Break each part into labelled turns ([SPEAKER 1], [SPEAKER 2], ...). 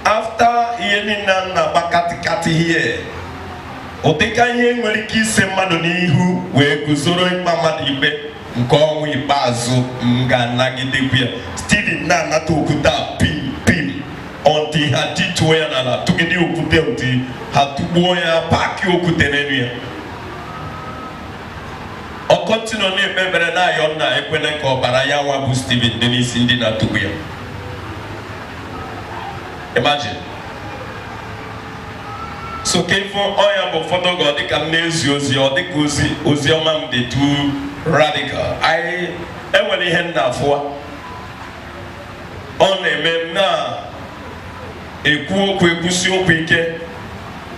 [SPEAKER 1] after hearing na bakatikati here, oteka ihe nwere ike ise mmadụ n'ihu wee guzoro ikpe mmadụ ikpe nke ọnwụ ikpeazụ nga nagidekwa ya. Stephen na-anata okwute pim until ha tituo ya na ala tụgide okwute until ha tụgbuo ya paki okwute n'elu ya. Ọ kọntinu na-ekpebere na ayọ nna ekwene ka ọbara ya nwa bụ Stephen dị n'isi ndị na-atụgbu ya. Imagine. So kefo oya bụ ụfọdụ oge ọ dịka m na-ezi ozi ọ dịka ozi ọma m dị too radical. Enwere ihe m na-afụwa ọ na-eme m na-ekwu okwu ekwusi okwu ike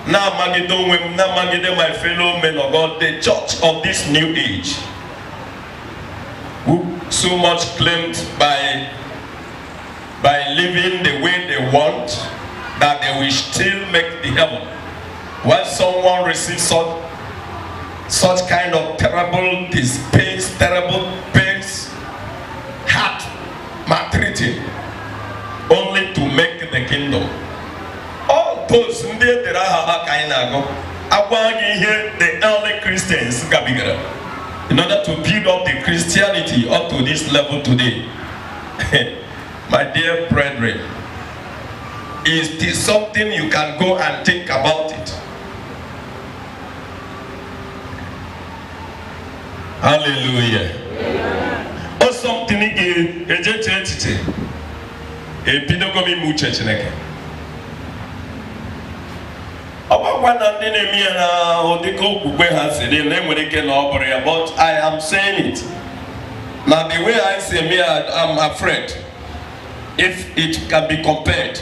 [SPEAKER 1] na-amagide onwe m na-amagide my fellow men of God, the church of this new age who so much claimed by living the way they want that they will still make the heaven. When someone receives such kind of terrible pains, heart maltreating, only to make the kingdom. All those in the early Christians in order to build up the Christianity up to this level today. My dear brethren, is this something you can go and think about it? Hallelujah. Or something again, a pedagogy much. But I am saying it. Now the way I say me, I'm afraid. If it can be compared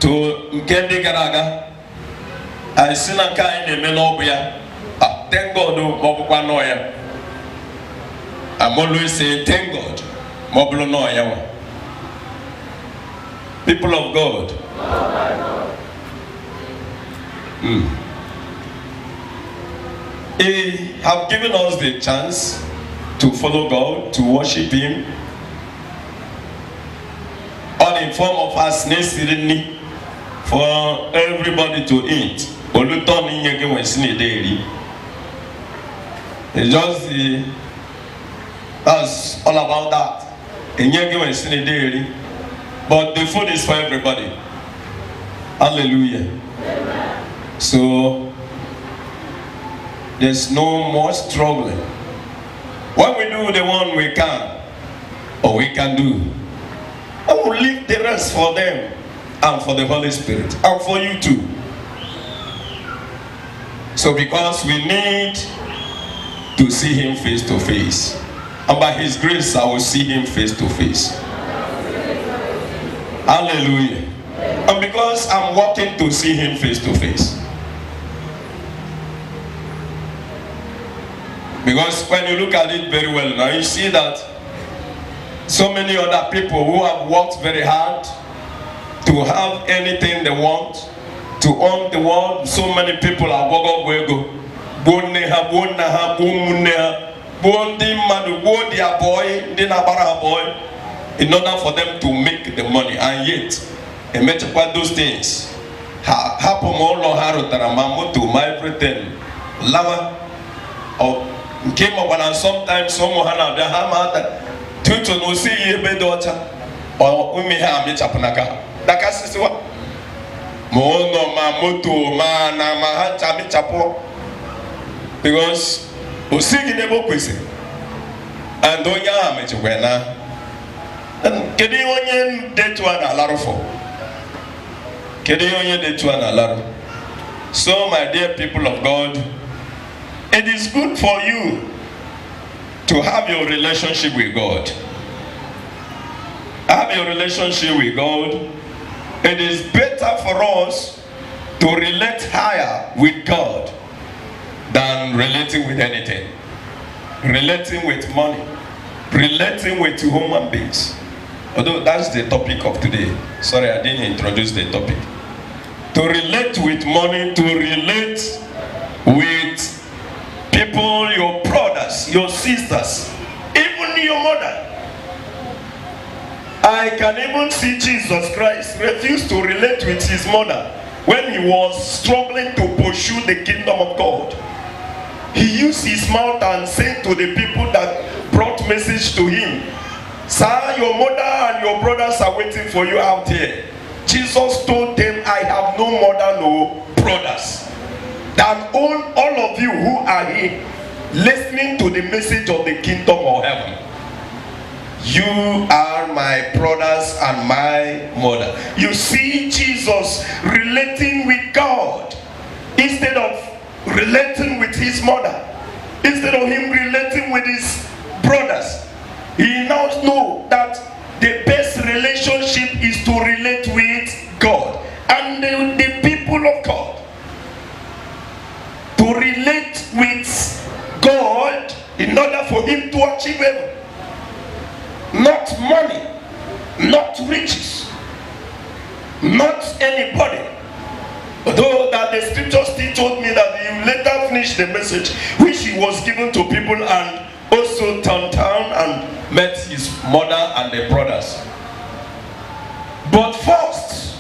[SPEAKER 1] to Nkendi Garaga, I see a kind of Menobia. Thank God, Mobukanoya. I'm always saying, thank God, Mobulonoya. People of God. He have given us the chance to follow God, to worship Him. All in form of us necessarily for everybody to eat. It's just that's all about that. But the food is for everybody. Hallelujah. So there's no more struggling. When we do the one we can, or we can do, I will leave the rest for them and for the Holy Spirit and for you too. So because we need to see Him face to face, and by His grace I will see Him face to face. Hallelujah. And because I'm walking to see Him face to face. Because when you look at it very well now, you see that so many other people who have worked very hard to have anything they want, to own the world. So many people are in order for them to make the money, and yet those things happen all my everything lava or came up, and sometimes someone had a hammer to no see a bed daughter or we may have it chapanaka. That's what Mono Mamoto Mana Mahachami Chapo, because we sing in the book and don't yam it when and Kedionyan dead one a lot of Kedionyan dead one a lot. So, my dear people of God, it is good for you to have your relationship with God. Have your relationship with God. It is better for us to relate higher with God than relating with anything. Relating with money. Relating with human beings. Although that's the topic of today. Sorry, I didn't introduce the topic. To relate with money, to relate with people, your brothers, your sisters, even your mother.
[SPEAKER 2] I can even see Jesus Christ refuse to relate with his mother when he was struggling to pursue the kingdom of God. He used his mouth and said to the people that brought message to him, "Sir, your mother and your brothers are waiting for you out here." Jesus told them, "I have no mother, no brothers. Than all of you who are here listening to the message of the kingdom of heaven. You are my brothers and my mother." You see Jesus relating with God instead of relating with his mother, instead of him relating with his brothers. He now knows that the best relationship is to relate with God and the people of God. To relate with God in order for him to achieve heaven. Not money, not riches, not anybody. Although that the scripture still told me that he later finished the message which he was given to people and also turned down and met his mother and the brothers. But first,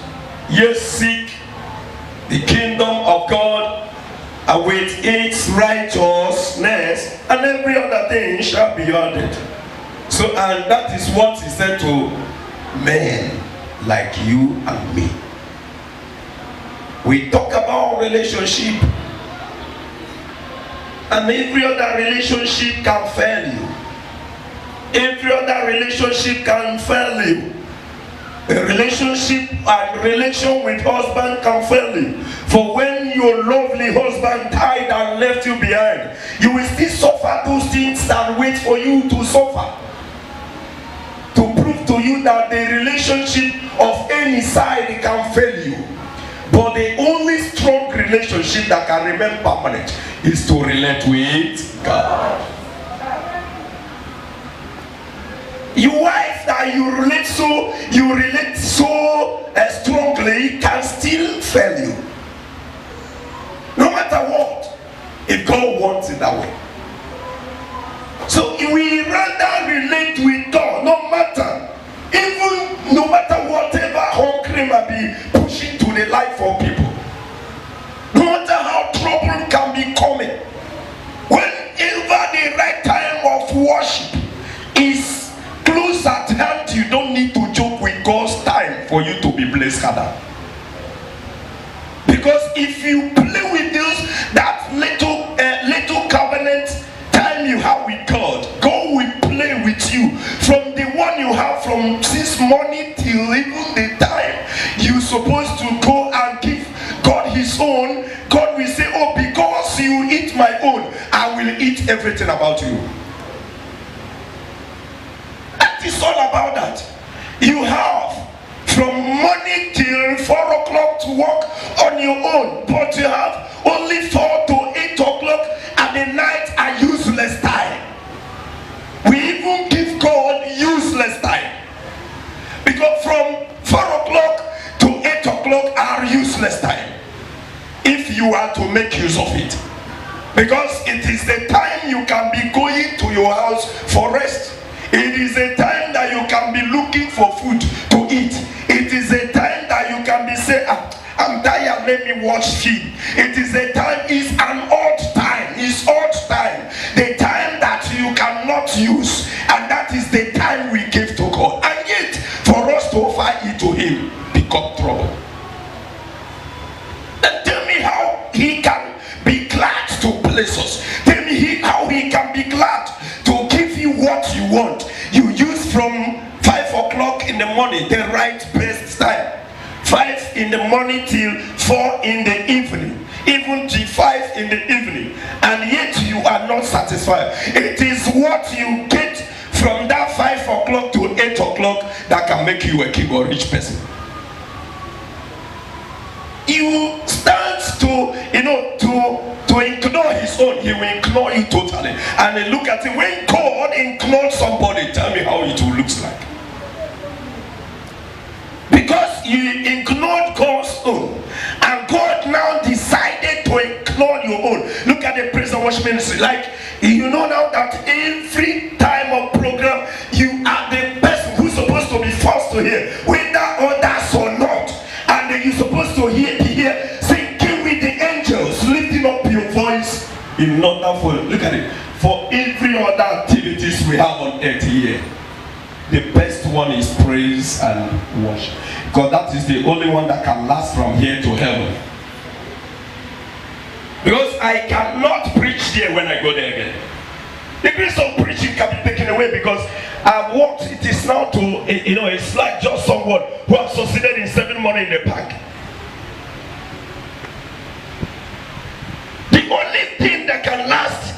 [SPEAKER 2] ye seek the kingdom of God with its righteousness, and every other thing shall be added. So, and that is what he said to men like you and me. We talk about relationship, and every other relationship can fail you. Every other relationship can fail you. A relationship and relation with husband can fail you. For when your lovely husband died and left you behind, you will still suffer those things and wait for you to suffer. To prove to you that the relationship of any side can fail you. But the only strong relationship that can remain permanent is to relate with God. Your wife that you relate so strongly can still fail you. No matter what, if God wants it that way. So we rather relate with God, no matter whatever hungry might be pushing to the life of people. No matter how trouble can be coming. Whenever the right time of worship is close at hand, you don't need to joke with God's time for you to be blessed. Because if you play with that little covenant time you have with God, God will play with you from the one you have from this morning till even the time you're supposed to go and give God his own. God will say, "Oh, because you eat my own, I will eat everything about you." That is all about that. You have from morning till 4 o'clock to work on your own, but you have only 4 to 8 o'clock at the night a useless time. We even give God useless time, because from 4 o'clock to 8 o'clock are useless time if you are to make use of it, because it is the time you can be going to your house for rest. It is a time that you can be looking for food to eat. It is a time that you can be saying, "I'm tired, let me watch film." It is a time, it's an odd time. It's odd time. The time that you cannot use. And that is the time we give to God. And yet, for us to offer it to him, become trouble. And tell me how he can be glad to bless us. Tell me how he can be glad to give you what you want. You use from 5 o'clock in the morning, the right best time. 5 in the morning till 4 in the evening. Even till 5 in the evening. And yet you are not satisfied. It is what you get from that 5 o'clock to 8 o'clock that can make you a king or rich person. You stand to ignore his own, he will ignore you totally. And then look at it, when God ignores somebody, tell me how it will look like. Because you ignored God's own, and God now decided to ignore your own. Look at the praise and worship ministry. Like, you know now that every time of program, you are the person who's supposed to be first to hear, whether others or not. And then you're supposed to hear singing with the angels, lifting up your voice in order for, look at it, for every other activities we have on earth here. The best one is praise and worship. Because that is the only one that can last from here to heaven. Because I cannot preach there when I go there again. The grace of preaching can be taken away because I've walked, it is now to, it's like just someone who has succeeded in 7 months in the park. The only thing that can last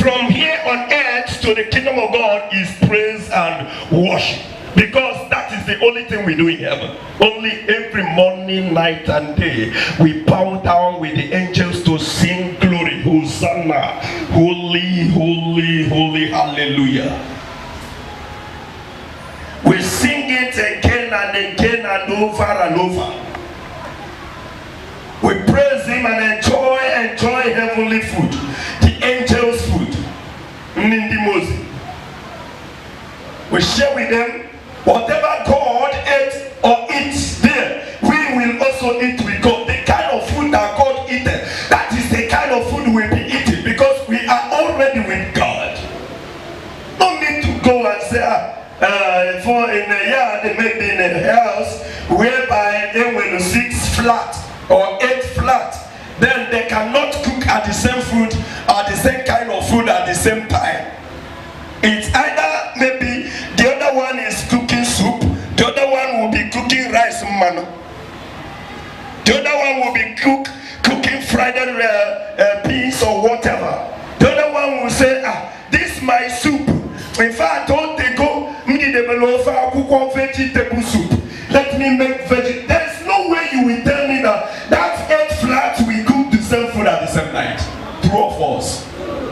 [SPEAKER 2] from here on earth to the kingdom of God is praise and worship. Because that is the only thing we do in heaven. Only every morning, night and day, we bow down with the angels to sing glory. Hosanna. Holy, holy, holy, hallelujah. We sing it again and again and over and over. We praise him and enjoy heavenly food. The angels' food. Nindi. We share with them whatever God ate or eats there, we will also eat with God. The kind of food that God eats, that is the kind of food we'll be eating because we are already with God. No need to go and say, for in a year they may be in a house whereby they will 6 flat or 8 flat. Then they cannot cook at the same food or the same kind of food at the same time. It's either maybe the other one is cooking soup, the other one will be cooking rice mano. The other one will be cooking fried peas or whatever. The other one will say, this is my soup. In fact, don't they go, vegetable soup. Let me make vegetable. There's no way you will tell me that 8 flats we cook the same food at the same night. True or false?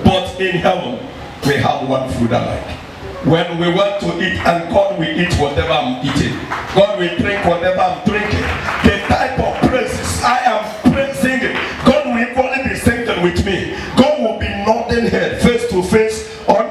[SPEAKER 2] But in heaven, we have one food alike. When we want to eat, and God will eat whatever I'm eating. God will drink whatever I'm drinking. The type of praises I am praising it, God will equally be singing with me. God will be nodding head face to face or